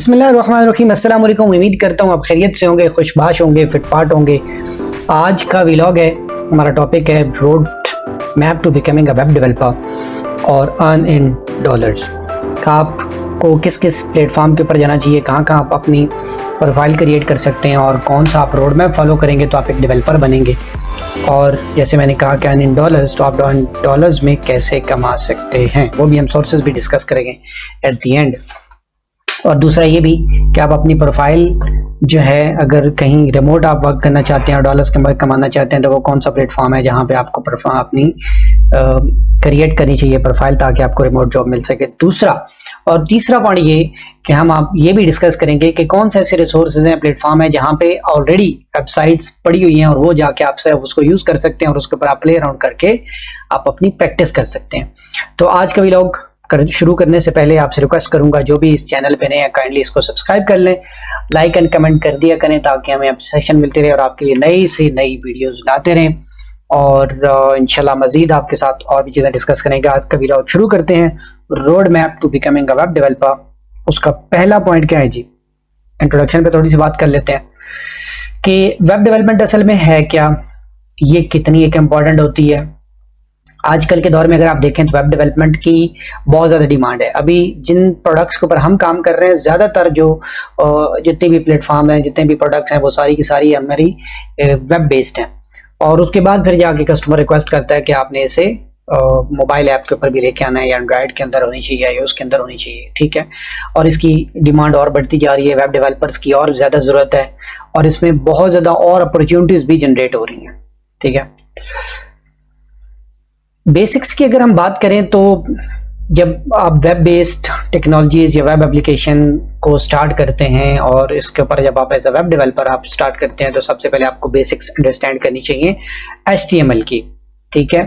बिस्मिल्लाहिर्रहमानिर्रहीम। अस्सलाम वालेकुम। उम्मीद करता हूँ आप खैरियत से होंगे, खुशबाश होंगे, फिटफाट होंगे। आज का व्लॉग है, हमारा टॉपिक है road map to becoming a web developer और अर्न इन डॉलर्स। आपको किस किस प्लेटफॉर्म के ऊपर जाना चाहिए, कहाँ कहाँ आप अपनी प्रोफाइल क्रिएट कर सकते हैं और कौन सा आप रोड मैप फॉलो करेंगे तो आप एक डेवलपर बनेंगे। और जैसे मैंने कहा कि अर्न इन डॉलर्स, तो आप डॉलर्स में कैसे कमा सकते हैं, वो भी हम सोर्सेज भी डिस्कस करेंगे एट द एंड। और दूसरा ये भी कि आप अपनी प्रोफाइल जो है, अगर कहीं रिमोट आप वर्क करना चाहते हैं और डॉलर्स के कमाना चाहते हैं तो वो कौन सा प्लेटफॉर्म है जहां पे आपको प्रोफाइल अपनी क्रिएट करनी चाहिए प्रोफाइल, ताकि आपको रिमोट जॉब मिल सके। दूसरा और तीसरा पॉइंट ये कि हम आप ये भी डिस्कस करेंगे कि कौन से ऐसे रिसोर्सेज हैं, प्लेटफॉर्म है जहां पे ऑलरेडी वेबसाइट्स पड़ी हुई हैं और वो जाके आप सिर्फ उसको यूज कर सकते हैं और उसके ऊपर आप प्ले अराउंड करके आप अपनी प्रैक्टिस कर सकते हैं। तो आज का व्लॉग शुरू करने से पहले आपसे रिक्वेस्ट करूंगा, जो भी इस चैनल पे नए हैं काइंडली इसको सब्सक्राइब कर लें, लाइक एंड कमेंट कर दिया करें ताकि हमें सेशन मिलते रहे और आपके लिए नई से नई वीडियोस लाते रहें। और इंशाल्लाह मजीद आपके साथ और भी चीजें डिस्कस करेंगे। आज का वीडियो शुरू करते हैं। Road map to becoming a web developer, उसका पहला पॉइंट क्या है जी? इंट्रोडक्शन पे थोड़ी सी बात कर लेते हैं कि वेब डेवलपमेंट असल में है क्या, ये कितनी एक इम्पॉर्टेंट होती है। आजकल के दौर में अगर आप देखें तो वेब डेवलपमेंट की बहुत ज़्यादा डिमांड है। अभी जिन प्रोडक्ट्स के ऊपर हम काम कर रहे हैं, ज़्यादातर जो जितने भी प्लेटफॉर्म हैं, जितने भी प्रोडक्ट्स हैं, वो सारी की सारी हमारी वेब बेस्ड हैं। और उसके बाद फिर जाके कस्टमर रिक्वेस्ट करता है कि आपने इसे मोबाइल ऐप के ऊपर भी लेके आना है, या एंड्रॉइड के अंदर होनी चाहिए या उसके अंदर होनी चाहिए, ठीक है। और इसकी डिमांड और बढ़ती जा रही है, वेब डेवलपर्स की और ज़्यादा ज़रूरत है और इसमें बहुत ज़्यादा और अपॉर्चुनिटीज़ भी जनरेट हो रही हैं, ठीक है। बेसिक्स की अगर हम बात करें तो जब आप वेब बेस्ड टेक्नोलॉजीज या वेब एप्लीकेशन को स्टार्ट करते हैं और इसके ऊपर जब आप एज अ वेब डेवलपर आप स्टार्ट करते हैं तो सबसे पहले आपको बेसिक्स अंडरस्टैंड करनी चाहिए HTML की, ठीक है।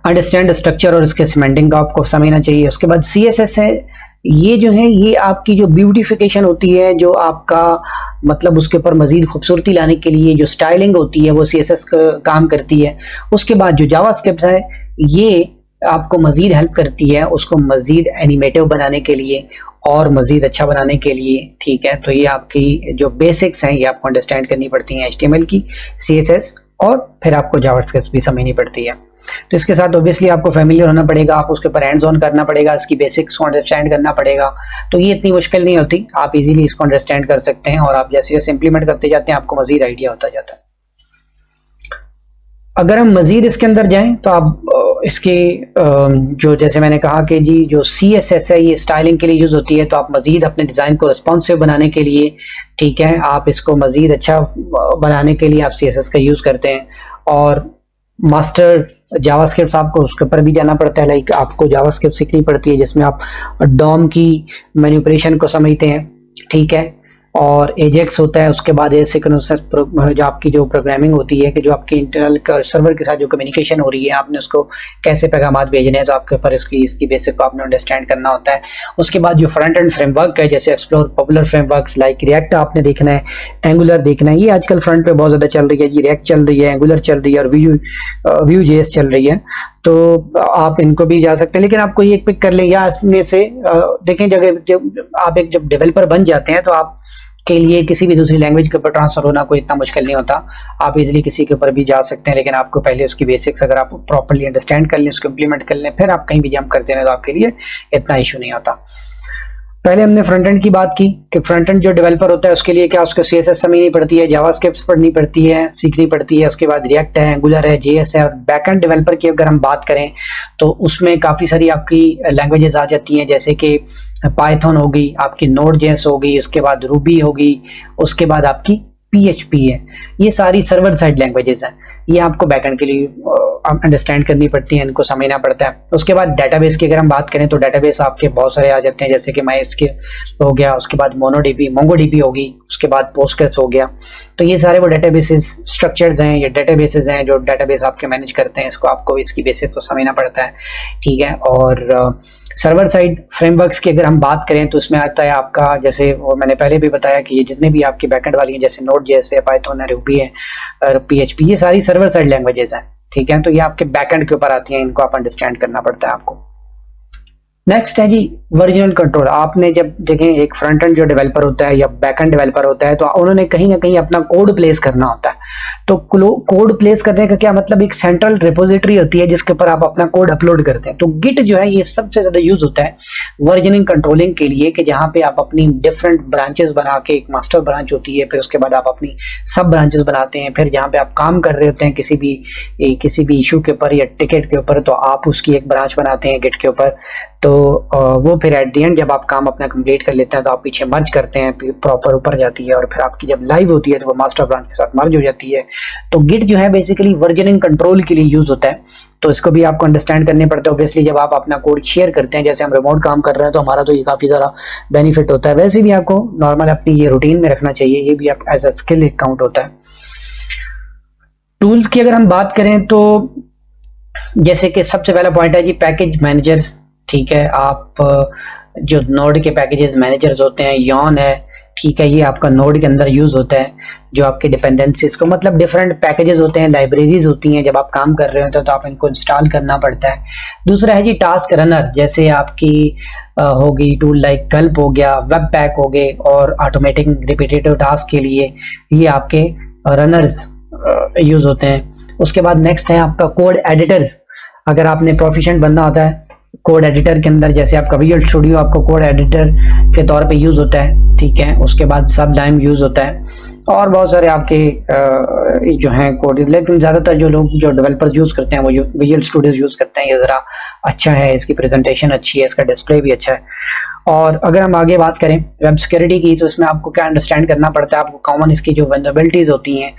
अंडरस्टैंड स्ट्रक्चर और इसके सिमेंटिंग का आपको समझना चाहिए। उसके बाद CSS है, ये जो है ये आपकी जो ब्यूटिफिकेशन होती है, जो आपका मतलब उसके ऊपर मजीद खूबसूरती लाने के लिए जो स्टाइलिंग होती है वो CSS काम करती है। उसके बाद जो जावास्क्रिप्ट है ये आपको मजीद हेल्प करती है उसको मजीद एनिमेटिव बनाने के लिए और मजीद अच्छा बनाने के लिए, ठीक है। तो ये आपकी जो बेसिक्स हैं ये आपको अंडरस्टैंड करनी पड़ती हैं HTML की, CSS, और फिर आपको जावास्क्रिप्ट भी समझनी पड़ती है। तो इसके साथ ऑब्वियसली आपको फैमिलियर होना पड़ेगा, आप उसके ऊपर हैंड्स ऑन करना पड़ेगा, इसकी बेसिक्स को अंडरस्टैंड करना पड़ेगा। तो ये इतनी मुश्किल नहीं होती, आप इजीली इसको अंडरस्टैंड कर सकते हैं और आप जैसे जैसे इंप्लीमेंट करते जाते हैं आपको मजीद आइडिया होता जाता है। अगर हम मजीद इसके अंदर जाएं तो आप इसके जो जैसे मैंने कहा कि जी जो CSS है ये स्टाइलिंग के लिए यूज होती है, तो आप मजीद अपने डिजाइन को रिस्पॉन्सिव बनाने के लिए, ठीक है, आप इसको मजीद अच्छा बनाने के लिए आप CSS का यूज करते हैं। और मास्टर जावास्क्रिप्ट आपको उसके ऊपर भी जाना पड़ता है, लाइक आपको जावास्क्रिप्ट सीखनी पड़ती है जिसमें आप डॉम की मैनिपुलेशन को समझते हैं, ठीक है। और एजेक्स होता है, उसके बाद एसिंक्रोनस जो आपकी जो प्रोग्रामिंग होती है कि जो आपके इंटरनल सर्वर के साथ जो कम्युनिकेशन हो रही है आपने उसको कैसे पैगाम भेजने हैं, तो आपके ऊपर इसकी बेसिक को आपने अंडरस्टैंड करना होता है। उसके बाद जो फ्रंट एंड फ्रेमवर्क है, जैसे explore popular frameworks like react आपने देखना है, एंगुलर देखना है, ये आजकल फ्रंट पे बहुत ज्यादा चल रही है जी, रिएक्ट चल रही है, एंगुलर चल रही है और Vue.js चल रही है। तो आप इनको भी जा सकते हैं, लेकिन आपको ये पिक कर ले या इसमें से देखें, जब आप एक जब डेवलपर बन जाते हैं तो आप के लिए किसी भी दूसरी लैंग्वेज के ऊपर ट्रांसफर होना कोई इतना मुश्किल नहीं होता, आप इजीली किसी के ऊपर भी जा सकते हैं। लेकिन आपको पहले उसकी बेसिक्स अगर आप प्रॉपर्ली अंडरस्टैंड कर लें, उसको इम्प्लीमेंट कर लें, फिर आप कहीं भी जंप करते हैं तो आपके लिए इतना इशू नहीं होता। पहले हमने फ्रंट एंड की बात की कि फ्रंट एंड जो डेवलपर होता है उसके लिए क्या उसको CSS समझनी पड़ती है, जावास्क्रिप्ट पढ़नी पड़ती है, सीखनी पड़ती है। उसके बाद रिएक्ट है, एंगुलर है, JS है। और बैक एंड डेवलपर की अगर हम बात करें तो उसमें काफ़ी सारी आपकी लैंग्वेजेस आ जाती हैं, जैसे कि पाइथन होगी, आपकी Node.js होगी, उसके बाद रूबी होगी, उसके बाद आपकी PHP है। ये सारी सर्वर साइड लैंग्वेजेस हैं, ये आपको बैकएंड के लिए अंडरस्टैंड करनी पड़ती है, इनको समझना पड़ता है। उसके बाद डेटाबेस की अगर हम बात करें तो डेटाबेस आपके बहुत सारे आ जाते हैं, जैसे कि MySQL हो गया, उसके बाद MongoDB होगी, उसके बाद Postgres हो गया। तो ये सारे वो डेटाबेसेस स्ट्रक्चर्स हैं, ये डेटाबेसेस हैं जो डेटाबेस आपके मैनेज करते हैं, इसको आपको इसकी बेसिस को समझना पड़ता है, ठीक है। और सर्वर साइड फ्रेमवर्क्स की अगर हम बात करें तो उसमें आता है आपका, जैसे वो मैंने पहले भी बताया कि ये जितने भी आपकी बैकएंड वाली हैं, जैसे Node.js है, पाइथन है, रूबी है और PHP, ये सारी सर्वर साइड लैंग्वेजेस हैं, ठीक है। तो ये आपके बैकएंड के ऊपर आती हैं, इनको आप अंडरस्टैंड करना पड़ता है आपको। नेक्स्ट है जी वर्जन कंट्रोल। आपने जब देखें एक फ्रंट एंड जो डेवलपर होता है या बैक एंड डेवलपर होता है तो उन्होंने कहीं ना कहीं अपना कोड प्लेस करना होता है। तो कोड प्लेस करने का क्या मतलब, एक सेंट्रल रिपोजिटरी होती है जिसके ऊपर आप अपना कोड अपलोड करते हैं। तो गिट जो है ये सबसे ज्यादा यूज होता है वर्जनिंग कंट्रोलिंग के लिए, कि जहां पे आप अपनी डिफरेंट ब्रांचेस बना के, एक मास्टर ब्रांच होती है, फिर उसके बाद आप अपनी सब ब्रांचेस बनाते हैं, फिर जहां पे आप काम कर रहे होते हैं किसी भी इशू के ऊपर या टिकट के ऊपर, तो आप उसकी एक ब्रांच बनाते हैं गिट के ऊपर। तो वो फिर एट दी एंड जब आप काम अपना कंप्लीट कर लेते हैं तो आप पीछे मर्ज करते हैं, प्रॉपर ऊपर जाती है, और फिर आपकी जब लाइव होती है तो वो मास्टर ब्रांच के साथ मर्ज हो जाती है। तो गिट जो है बेसिकली वर्जनिंग कंट्रोल के लिए यूज होता है। तो इसको भी आपको अंडरस्टैंड करने पड़ता है। ऑब्वियसली जब आप अपना कोड शेयर करते हैं, जैसे हम रिमोट काम कर रहे हैं, तो हमारा तो ये काफी ज्यादा बेनिफिट होता है। वैसे भी आपको नॉर्मल अपनी ये रूटीन में रखना चाहिए, ये भी आप एज अ स्किल एक काउंट होता है। टूल्स की अगर हम बात करें तो जैसे कि सबसे पहला पॉइंट है जी पैकेज मैनेजर्स। ठीक है, आप जो नोड के पैकेजेस मैनेजर्स होते हैं, यॉन है, ठीक है, ये आपका नोड के अंदर यूज होता है, जो आपके डिपेंडेंसीज को, मतलब डिफरेंट पैकेजेस होते हैं, लाइब्रेरीज होती हैं, जब आप काम कर रहे होते हैं तो आप इनको इंस्टॉल करना पड़ता है। दूसरा है जी टास्क रनर, जैसे आपकी होगी टूल लाइक गल्प हो गया, वेब पैक हो गए, और ऑटोमेटिक रिपीटेटिव टास्क के लिए ये आपके रनर्स यूज होते हैं। उसके बाद नेक्स्ट है आपका कोड एडिटर्स। अगर आपने प्रोफिशिएंट बनना होता है कोड एडिटर के अंदर, जैसे आपका विजुअल स्टूडियो आपको कोड एडिटर के तौर पे यूज होता है, ठीक है। उसके बाद सबलाइम यूज होता है, और बहुत सारे आपके जो हैं कोड, लेकिन ज्यादातर जो लोग जो डेवलपर्स यूज करते हैं वो विजुअल स्टूडियो यूज करते हैं। ये जरा अच्छा है, इसकी प्रेजेंटेशन अच्छी है, इसका डिस्प्ले भी अच्छा है। और अगर हम आगे बात करें वेब सिक्योरिटी की, तो इसमें आपको क्या अंडरस्टैंड करना पड़ता है, आपको कॉमन इसकी जो वल्नरेबिलिटीज होती हैं,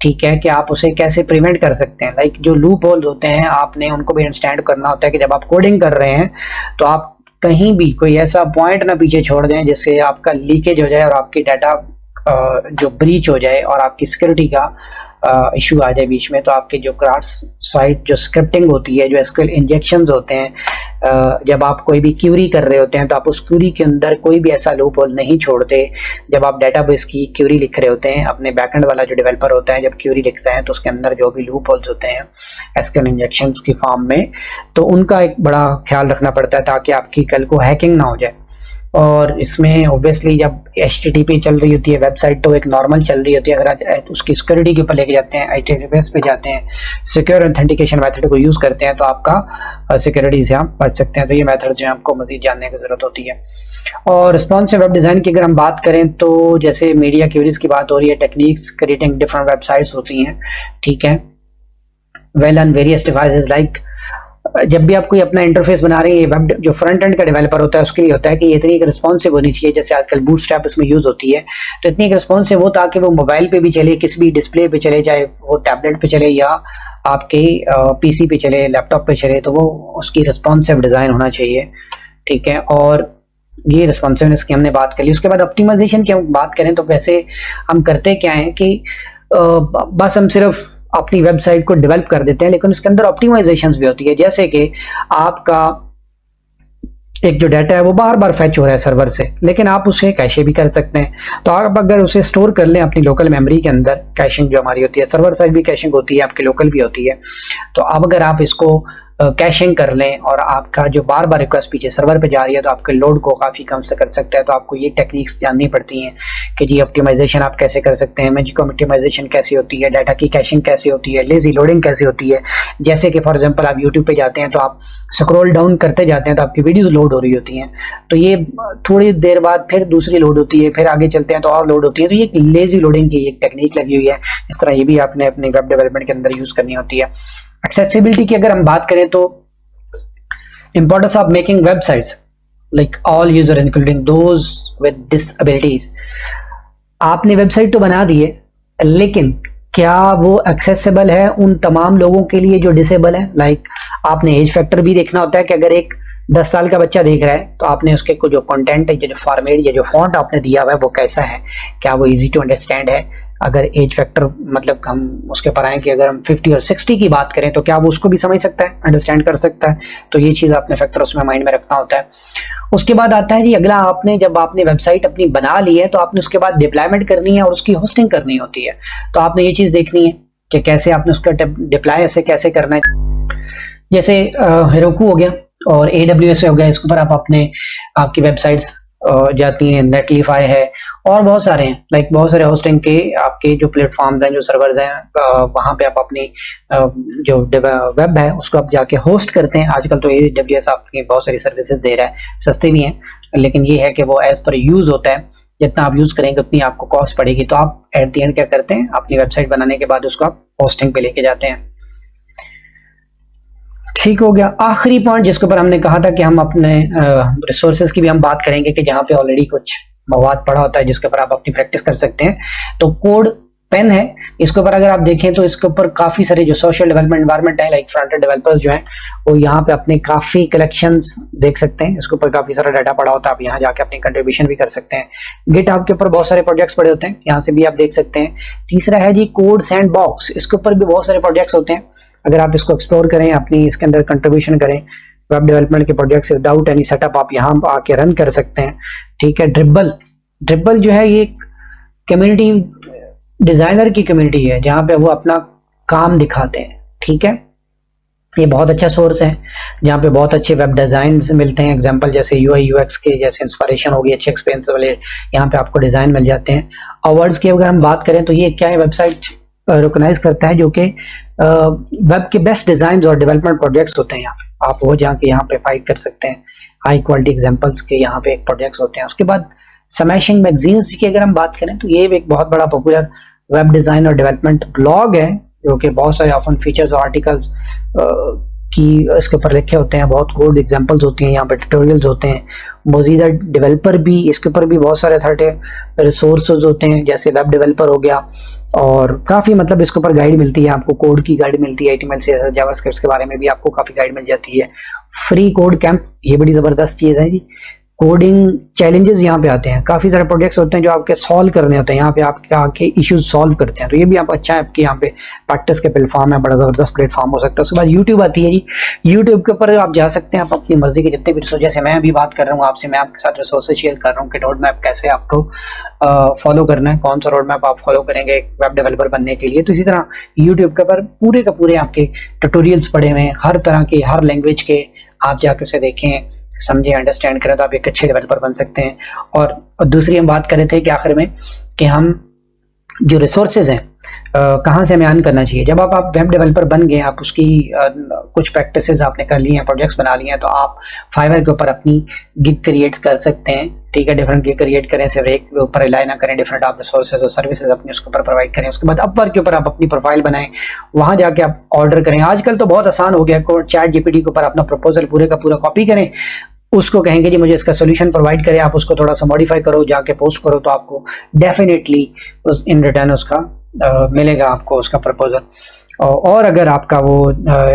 ठीक है, कि आप उसे कैसे प्रिवेंट कर सकते हैं। लाइक जो लूप होल होते हैं, आपने उनको भी अंडरस्टैंड करना होता है कि जब आप कोडिंग कर रहे हैं तो आप कहीं भी कोई ऐसा पॉइंट ना पीछे छोड़ दें जिससे आपका लीकेज हो जाए और आपकी डाटा जो ब्रीच हो जाए और आपकी सिक्योरिटी का इशू आ जाए बीच में। तो आपके जो क्रॉस साइट जो स्क्रिप्टिंग होती है, जो एसक्यूएल इंजेक्शंस होते हैं, जब आप कोई भी क्यूरी कर रहे होते हैं तो आप उस क्यूरी के अंदर कोई भी ऐसा लूप होल नहीं छोड़ते। जब आप डेटाबेस की क्यूरी लिख रहे होते हैं, अपने बैकएंड वाला जो डेवलपर होता है जब क्यूरी लिखता है तो उसके अंदर जो भी लूप होल्स होते हैं एसक्यूएल इंजेक्शंस की फॉर्म में, तो उनका एक बड़ा ख्याल रखना पड़ता है ताकि आपकी कल को हैकिंग ना हो जाए। और इसमें ऑब्वियसली जब HTTP चल रही होती है वेबसाइट, तो एक नॉर्मल चल रही होती है, अगर उसकी सिक्योरिटी के ऊपर लेके जाते हैं, HTTPS पे जाते हैं, सिक्योर ऑथेंटिकेशन मेथड को यूज करते हैं, तो आपका सिक्योरिटी से आप बच सकते हैं। तो ये मेथड जो है आपको मजीद जानने की जरूरत होती है। और रिस्पॉन्सिव वेब डिजाइन की अगर हम बात करें तो जैसे मीडिया क्यूरीज की बात हो रही है, टेक्निक्स क्रिएटिंग डिफरेंट वेबसाइट्स होती हैं, ठीक है, well on various devices. Like जब भी आप कोई अपना इंटरफेस बना रहे हैं, वेब जो फ्रंट एंड का डेवलपर होता है उसके लिए होता है कि ये इतनी एक रिस्पॉन्सिव होनी चाहिए, जैसे आजकल बूटस्ट्रैप इसमें यूज होती है, तो इतनी एक रिस्पॉन्सिव हो ताकि वो मोबाइल पे भी चले, किसी भी डिस्प्ले पे चले, चाहे वो टैबलेट पे चले या आपके पीसी पे चले, लैपटॉप पे चले, तो वो उसकी रिस्पॉन्सिव डिजाइन होना चाहिए, ठीक है। और ये रिस्पॉन्सिवनेस की हमने बात कर ली। उसके बाद ऑप्टिमाइजेशन की हम बात करें तो वैसे हम करते क्या है कि बस हम सिर्फ अपनी वेबसाइट को डेवलप कर देते हैं, लेकिन उसके अंदर ऑप्टिमाइजेशंस भी होती है। जैसे कि आपका एक जो डाटा है वो बार बार फैच हो रहा है सर्वर से, लेकिन आप उसे कैशे भी कर सकते हैं। तो आप अगर उसे स्टोर कर लें अपनी लोकल मेमोरी के अंदर, कैशिंग जो हमारी होती है, सर्वर साइड भी कैशिंग होती है, आपकी लोकल भी होती है, तो अब अगर आप इसको कैशिंग कर लें और आपका जो बार बार रिक्वेस्ट पीछे सर्वर पे जा रही है तो आपके लोड को काफी कम से कर सकता है। तो आपको ये टेक्निक्स जाननी पड़ती हैं कि जी ऑप्टिमाइजेशन आप कैसे कर सकते हैं, मैजिक ऑप्टिमाइजेशन कैसे होती है, डाटा की कैशिंग कैसे होती है, लेजी लोडिंग कैसे होती है। जैसे कि फॉर एग्जांपल आप यूट्यूब पे जाते हैं तो आप स्क्रॉल डाउन करते जाते हैं तो आपकी वीडियोस लोड हो रही होती हैं, तो ये थोड़ी देर बाद फिर दूसरी लोड होती है, फिर आगे चलते हैं तो और लोड होती है। तो ये लेजी लोडिंग की एक टेक्निक लगी हुई है, इस तरह ये भी आपने अपने वेब डेवलपमेंट के अंदर यूज करनी होती है। एक्सेसिबिलिटी की अगर हम बात करें तो importance of making websites like all user including those with disabilities। आपने वेबसाइट तो बना दी है, लेकिन क्या वो एक्सेसिबल है उन तमाम लोगों के लिए जो डिसेबल है। लाइक आपने एज फैक्टर भी देखना होता है कि अगर एक 10 साल का बच्चा देख रहा है तो आपने उसके को जो कंटेंट है, जो फॉर्मेट या जो फॉन्ट आपने दिया हुआ है वो कैसा है, क्या वो इजी टू अंडरस्टैंड है। अगर एज फैक्टर मतलब हम उसके पर आए कि अगर हम 50 और 60 की बात करें तो क्या वो उसको भी समझ सकता है, अंडरस्टैंड कर सकता है। तो ये चीज आपने फैक्टर उसमें माइंड में रखना होता है। उसके बाद आता है जी अगला, आपने जब आपने वेबसाइट अपनी बना ली है तो आपने उसके बाद डिप्लॉयमेंट करनी है और उसकी होस्टिंग करनी होती है। तो आपने ये चीज देखनी है कि कैसे आपने उसका डिप्लॉय ऐसे कैसे करना है। जैसे हेरोकू हो गया, और AWS हो गया, इसके ऊपर आप अपने आपकी वेबसाइट्स जाती हैं, नेटलीफाई है और बहुत सारे हैं, लाइक बहुत सारे होस्टिंग के आपके जो प्लेटफॉर्म्स हैं, जो सर्वर्स हैं, वहां पे आप अपनी जो वेब है उसको आप जाके होस्ट करते हैं। आजकल तो AWS आपकी बहुत सारी सर्विसेज दे रहा है, सस्ती भी हैं, लेकिन ये है कि वो एज पर यूज होता है, जितना आप यूज करेंगे उतनी आपको कॉस्ट पड़ेगी। तो आप एट द एंड क्या करते हैं, अपनी वेबसाइट बनाने के बाद उसको आप होस्टिंग पे लेके जाते हैं। ठीक हो गया। आखिरी पॉइंट जिसके ऊपर हमने कहा था कि हम अपने रिसोर्सेज की भी हम बात करेंगे कि जहाँ पे ऑलरेडी कुछ मवाद पड़ा होता है जिसके ऊपर आप अपनी प्रैक्टिस कर सकते हैं। तो कोड पेन है, इसके ऊपर अगर आप देखें तो इसके ऊपर काफी सारे जो सोशल डेवलपमेंट एनवायरनमेंट है, लाइक फ्रंट एंड डेवलपर्स जो हैं वो यहाँ पे अपने काफी कलेक्शंस देख सकते हैं। इसके ऊपर काफी सारा डाटा पड़ा होता है, आप यहाँ जाके अपनी कंट्रीब्यूशन भी कर सकते हैं। गिटहब के ऊपर बहुत सारे प्रोजेक्ट्स पड़े होते हैं, यहाँ से भी आप देख सकते हैं। तीसरा है जी कोड सैंडबॉक्स, इसके ऊपर भी बहुत सारे प्रोजेक्ट्स होते हैं। अगर आप इसको एक्सप्लोर करें, अपनी इसके अंदर कंट्रीब्यूशन करें, वेब डेवलपमेंट के प्रोजेक्ट्स विदाउट एनी सेटअप आप यहाँ आके रन कर सकते हैं। ठीक है। ड्रिबल जो है ये कम्युनिटी डिजाइनर की कम्युनिटी है जहाँ पे वो अपना काम दिखाते हैं। ठीक है। ये बहुत अच्छा सोर्स है जहाँ पे बहुत अच्छे वेब डिजाइन मिलते हैं। एग्जांपल जैसे UI UX के जैसे इंस्पिरेशन होगी, अच्छे एक्सपीरियंस वाले यहाँ पे आपको डिजाइन मिल जाते हैं। अवार्ड्स की अगर हम बात करें तो ये क्या है, वेबसाइट रिकॉग्नाइज करता है जो कि वेब के बेस्ट डिजाइन और डेवलपमेंट प्रोजेक्ट्स होते हैं। यहाँ पे आप वो जाके यहाँ पे फाइट कर सकते हैं। हाई क्वालिटी एग्जांपल्स के यहाँ पे एक प्रोजेक्ट्स होते हैं। उसके बाद स्मैशिंग मैगजीन्स की अगर हम बात करें तो ये एक बहुत बड़ा पॉपुलर वेब डिजाइन और डेवलपमेंट ब्लॉग है जो कि बहुत सारे ऑफन फीचर्स और आर्टिकल्स की इसके ऊपर लिखे होते हैं। बहुत गुड एग्जांपल्स होती हैं, यहाँ पे ट्यूटोरियल्स होते हैं। मोजिला डेवलपर भी, इसके ऊपर भी बहुत सारे अथॉरिटी रिसोर्सेज होते हैं, जैसे वेब डेवलपर हो गया, और काफी मतलब इसके ऊपर गाइड मिलती है आपको, कोड की गाइड मिलती है, HTML CSS जावास्क्रिप्ट के बारे में भी आपको काफी गाइड मिल जाती है। फ्री कोड कैंप, ये बड़ी जबरदस्त चीज है जी। कोडिंग चैलेंजेस यहाँ पे आते हैं, काफी सारे प्रोजेक्ट्स होते हैं जो आपके सॉल्व करने होते हैं, यहाँ पे आपके आके इश्यूज सॉल्व करते हैं। तो ये भी आप अच्छा है, आपके यहाँ पे प्रैक्टिस के प्लेटफॉर्म है, बड़ा जबरदस्त प्लेटफॉर्म हो सकता है। उसके बाद यूट्यूब आती है जी। यूट्यूब के ऊपर आप जा सकते हैं, आप अपनी मर्जी के जितने भी रिसोर्स, जैसे मैं अभी बात कर रहा हूँ आपसे, मैं आपके साथ रिसोर्सेज शेयर कर रहा हूँ कि रोड मैप कैसे आपको फॉलो करना है, कौन सा रोड मैप आप फॉलो करेंगे एक वेब डेवलपर बनने के लिए। तो इसी तरह यूट्यूब के ऊपर पूरे का पूरे आपके ट्यूटोरियल्स पड़े हुए हैं, हर तरह के, हर लैंग्वेज के, आप जाके उसे देखें, समझे, अंडरस्टैंड करें तो आप एक अच्छे डेवलपर बन सकते हैं। और दूसरी हम बात कर रहे थे कि आखिर में कि हम जो रिसोर्सेज हैं कहाँ से हमें अर्न करना चाहिए। जब आप वेब डेवलपर बन गए, आप उसकी कुछ प्रैक्टिसेस आपने कर ली हैं, प्रोजेक्ट्स बना लिए हैं, तो आप फाइवर के ऊपर अपनी गिग क्रिएट कर सकते हैं। ठीक है। डिफरेंट गिग क्रिएट करें, सिर्फ एक के ऊपर रिलाई ना करें, डिफरेंट आप रिसोर्सेज और सर्विसेज अपने उसके ऊपर प्रोवाइड करें। उसके बाद अपवर्क के ऊपर आप अपनी प्रोफाइल बनाएं, वहां जाके आप ऑर्डर करें। आजकल तो बहुत आसान हो गया, चैट GPT के ऊपर अपना प्रपोजल पूरे का पूरा कॉपी करें, उसको कहेंगे जी मुझे इसका सोल्यूशन प्रोवाइड करें, आप उसको थोड़ा सा मॉडिफाई करो, जाके पोस्ट करो, तो आपको डेफिनेटली उस इन रिटर्न उसका मिलेगा आपको उसका प्रपोजल। और अगर आपका वो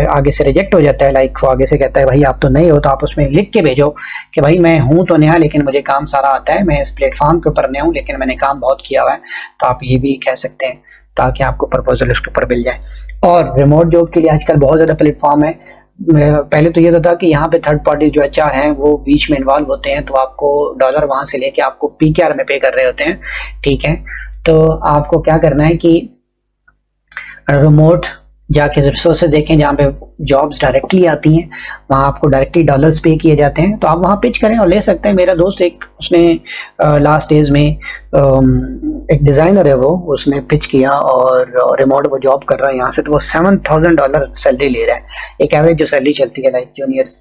आगे से रिजेक्ट हो जाता है, लाइक वो आगे से कहता है भाई आप तो नए हो, तो आप उसमें लिख के भेजो कि भाई मैं हूं तो नया लेकिन मुझे काम सारा आता है, मैं इस प्लेटफॉर्म के ऊपर नया हूं लेकिन मैंने काम बहुत किया हुआ है। तो आप ये भी कह सकते हैं ताकि आपको प्रपोजल उसके ऊपर मिल जाए। और रिमोट जॉब के लिए आजकल बहुत ज्यादा प्लेटफॉर्म है। पहले तो ये तो था कि यहाँ पे थर्ड पार्टी जो HR हैं वो बीच में इन्वॉल्व होते हैं, तो आपको डॉलर वहां से लेके आपको PKR में पे कर रहे होते हैं। ठीक है। तो आपको क्या करना है कि रिमोट जाके रिसोर्सेज देखें जहाँ पे जॉब्स डायरेक्टली आती हैं, वहाँ आपको डायरेक्टली डॉलर्स पे किए जाते हैं, तो आप वहाँ पिच करें और ले सकते हैं। मेरा दोस्त एक उसने लास्ट डेज में एक डिजाइनर है, वो उसने पिच किया और रिमोट वो जॉब कर रहा है यहाँ से, तो वो $7,000 सैलरी ले रहा है। एक एवरेज जो सैलरी चलती है लाइक जूनियर्स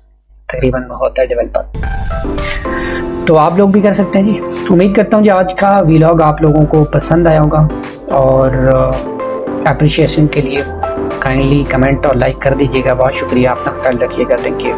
तकरीबन होता है डेवलपर। तो आप लोग भी कर सकते हैं जी। उम्मीद करता हूँ जी आज का व्लॉग आप लोगों को पसंद आया होगा, और एप्रिशिएशन के लिए काइंडली कमेंट और लाइक कर दीजिएगा। बहुत शुक्रिया, अपना ख्याल रखिएगा। Thank you.